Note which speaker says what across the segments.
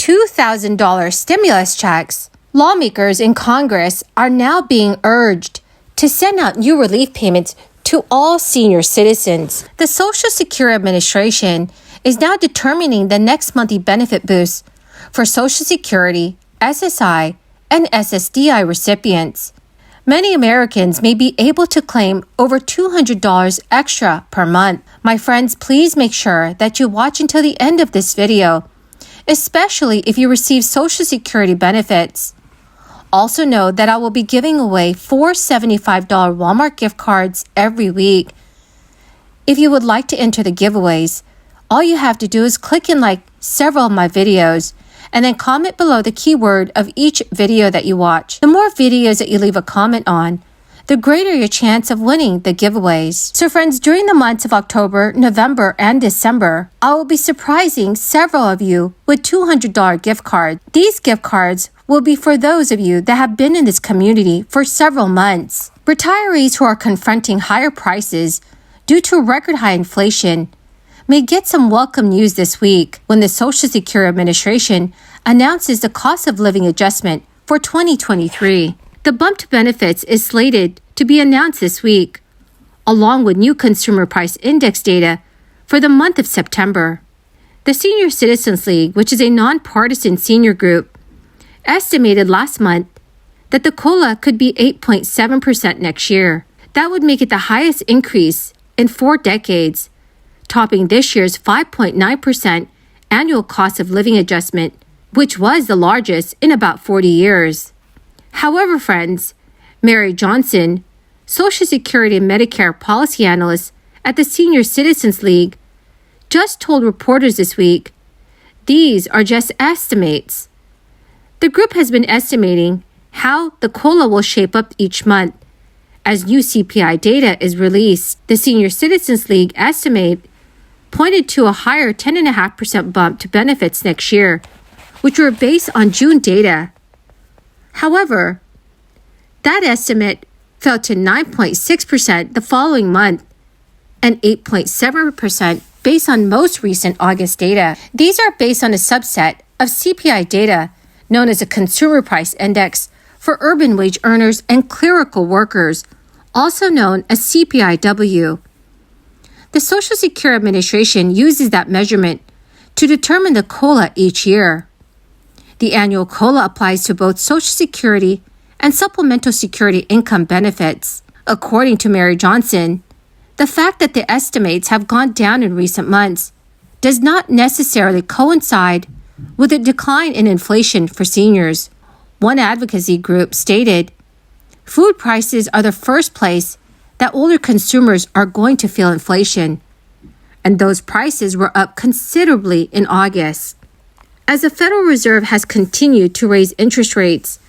Speaker 1: $2,000 stimulus checks. Lawmakers in Congress are now being urged to send out new relief payments to all senior citizens. The Social Security Administration is now determining the next monthly benefit boost for Social Security, SSI, and SSDI recipients. Many Americans may be able to claim over $200 extra per month. My friends, please make sure that you watch until the end of this video, especially if you receive Social Security benefits. Also know that I will be giving away 4 $75 Walmart gift cards every week. If you would like to enter the giveaways, all you have to do is click and like several of my videos, and then comment below the keyword of each video that you watch. The more videos that you leave a comment on, the greater your chance of winning the giveaways. So friends, during the months of October, November, and December, I will be surprising several of you with $200 gift cards. These gift cards will be for those of you that have been in this community for several months. Retirees who are confronting higher prices due to record high inflation may get some welcome news this week when the Social Security Administration announces the cost of living adjustment for 2023. The bump to benefits is slated to be announced this week, along with new consumer price index data for the month of September. The Senior Citizens League, which is a nonpartisan senior group, estimated last month that the COLA could be 8.7% next year. That would make it the highest increase in 4 decades, topping this year's 5.9% annual cost of living adjustment, which was the largest in about 40 years. However, friends, Mary Johnson, Social Security and Medicare policy analyst at the Senior Citizens League, just told reporters this week, these are just estimates. The group has been estimating how the COLA will shape up each month as new CPI data is released. The Senior Citizens League estimate pointed to a higher 10.5% bump to benefits next year, which were based on June data. However, that estimate fell to 9.6% the following month and 8.7% based on most recent August data. These are based on a subset of CPI data known as a Consumer Price Index for urban wage earners and clerical workers, also known as CPIW. The Social Security Administration uses that measurement to determine the COLA each year. The annual COLA applies to both Social Security and Supplemental Security income benefits. According to Mary Johnson, the fact that the estimates have gone down in recent months does not necessarily coincide with a decline in inflation for seniors. One advocacy group stated, "Food prices are the first place that older consumers are going to feel inflation, and those prices were up considerably in August." As the Federal Reserve has continued to raise interest rates,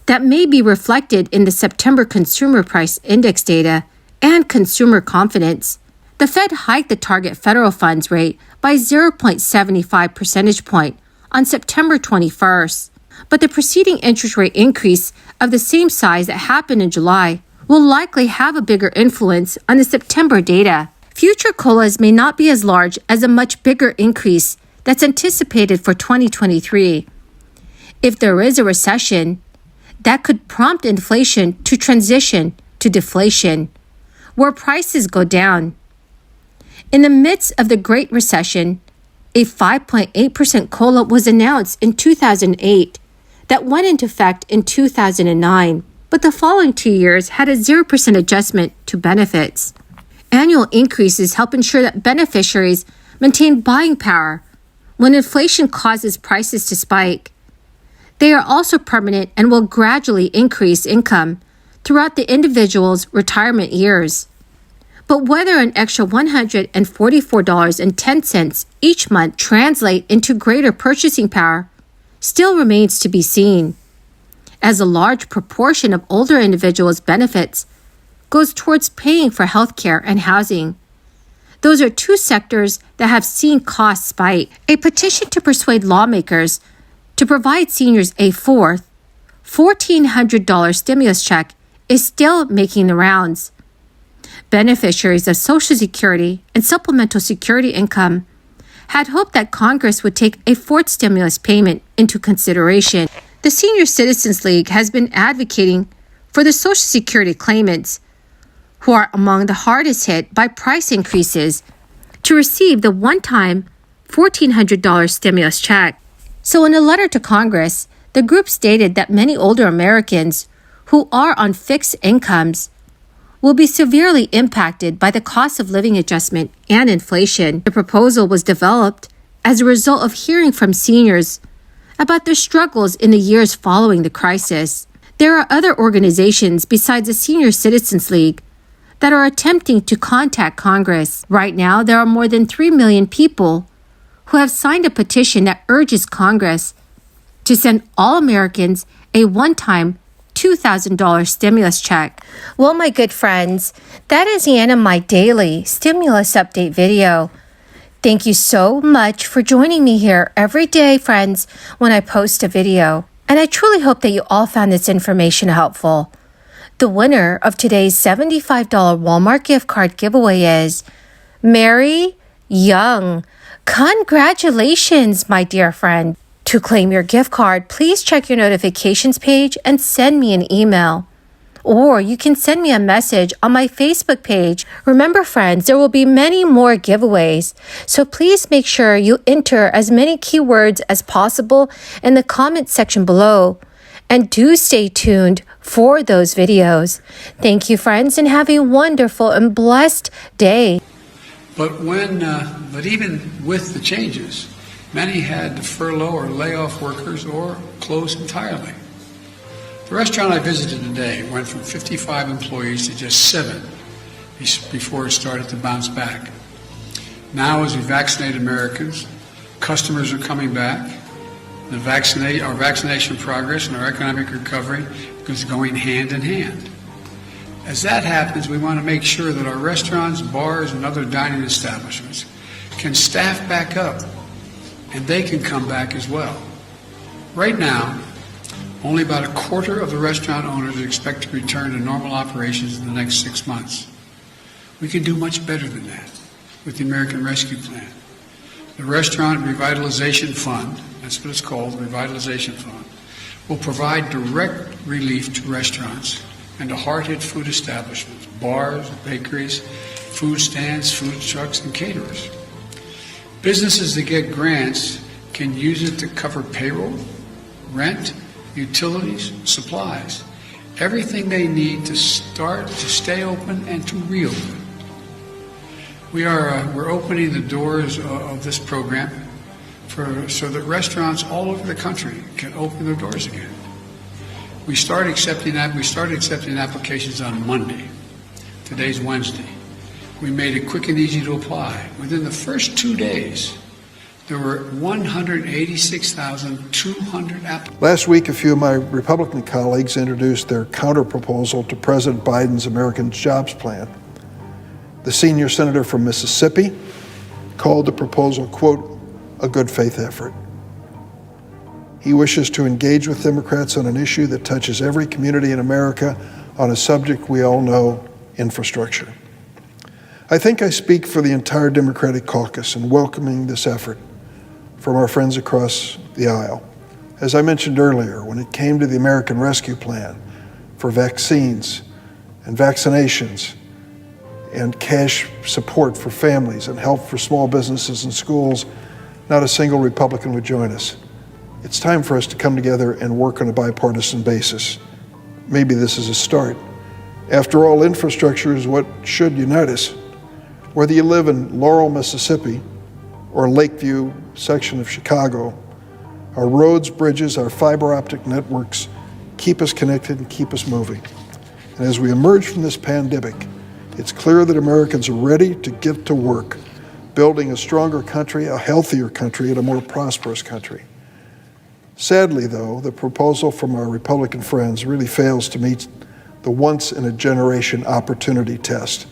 Speaker 1: that may be reflected in the September Consumer Price Index data and consumer confidence. The Fed hiked the target federal funds rate by 0.75 percentage point on September 21st, but the preceding interest rate increase of the same size that happened in July will likely have a bigger influence on the September data. Future COLAs may not be as large as a much bigger increase that's anticipated for 2023. If there is a recession, that could prompt inflation to transition to deflation, where prices go down. In the midst of the Great Recession, a 5.8% COLA was announced in 2008 that went into effect in 2009, but the following 2 years had a 0% adjustment to benefits. Annual increases help ensure that beneficiaries maintain buying power when inflation causes prices to spike. They are also permanent and will gradually increase income throughout the individual's retirement years. But whether an extra $144.10 each month translate into greater purchasing power still remains to be seen, as a large proportion of older individuals' benefits goes towards paying for healthcare and housing. Those are two sectors that have seen costs spike. A petition to persuade lawmakers to provide seniors a fourth $1,400 stimulus check is still making the rounds. Beneficiaries of Social Security and Supplemental Security income had hoped that Congress would take a fourth stimulus payment into consideration. The Senior Citizens League has been advocating for the Social Security claimants, who are among the hardest hit by price increases, to receive the one-time $1,400 stimulus check. So in a letter to Congress, the group stated that many older Americans who are on fixed incomes will be severely impacted by the cost of living adjustment and inflation. The proposal was developed as a result of hearing from seniors about their struggles in the years following the crisis. There are other organizations besides the Senior Citizens League that are attempting to contact Congress. Right now, there are more than 3 million people who have signed a petition that urges Congress to send all Americans a one-time $2,000 stimulus check. Well, my good friends, that is the end of my daily stimulus update video. Thank you so much for joining me here every day, friends, when I post a video. And I truly hope that you all found this information helpful. The winner of today's $75 Walmart gift card giveaway is Mary Young. Congratulations, my dear friend. To claim your gift card, please check your notifications page and send me an email. Or you can send me a message on my Facebook page. Remember, friends, there will be many more giveaways, so please make sure you enter as many keywords as possible in the comment section below. And do stay tuned for those videos. Thank you, friends, and have a wonderful and blessed day.
Speaker 2: But even with the changes, many had to furlough or lay off workers or close entirely. The restaurant I visited today went from 55 employees to just 7 before it started to bounce back. Now, as we vaccinate Americans, customers are coming back. Our vaccination progress and our economic recovery is going hand in hand. As that happens, we want to make sure that our restaurants, bars, and other dining establishments can staff back up, and they can come back as well. Right now, only about a quarter of the restaurant owners expect to return to normal operations in the next 6 months. We can do much better than that with the American Rescue Plan. The Restaurant Revitalization Fund, that's what it's called, the Revitalization Fund, will provide direct relief to restaurants and to hard-hit food establishments, bars, bakeries, food stands, food trucks, and caterers. Businesses that get grants can use it to cover payroll, rent, utilities, supplies, everything they need to stay open and to reopen. We're opening the doors of this program so that restaurants all over the country can open their doors again. We started accepting applications on Monday. Today's Wednesday. We made it quick and easy to apply. Within the first 2 days, there were 186,200 applicants.
Speaker 3: Last week, a few of my Republican colleagues introduced their counterproposal to President Biden's American Jobs Plan. The senior senator from Mississippi called the proposal, quote, a good faith effort. He wishes to engage with Democrats on an issue that touches every community in America on a subject we all know, infrastructure. I think I speak for the entire Democratic caucus in welcoming this effort from our friends across the aisle. As I mentioned earlier, when it came to the American Rescue Plan for vaccines and vaccinations and cash support for families and help for small businesses and schools, not a single Republican would join us. It's time for us to come together and work on a bipartisan basis. Maybe this is a start. After all, infrastructure is what should unite us. Whether you live in Laurel, Mississippi, or Lakeview section of Chicago, our roads, bridges, our fiber optic networks keep us connected and keep us moving. And as we emerge from this pandemic, it's clear that Americans are ready to get to work, building a stronger country, a healthier country, and a more prosperous country. Sadly, though, the proposal from our Republican friends really fails to meet the once-in-a-generation opportunity test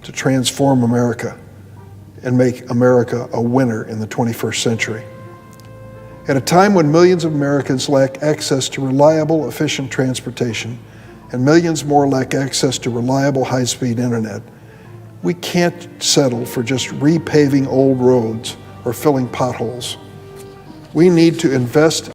Speaker 3: to transform America and make America a winner in the 21st century. At a time when millions of Americans lack access to reliable, efficient transportation, and millions more lack access to reliable, high-speed internet, we can't settle for just repaving old roads or filling potholes. We need to invest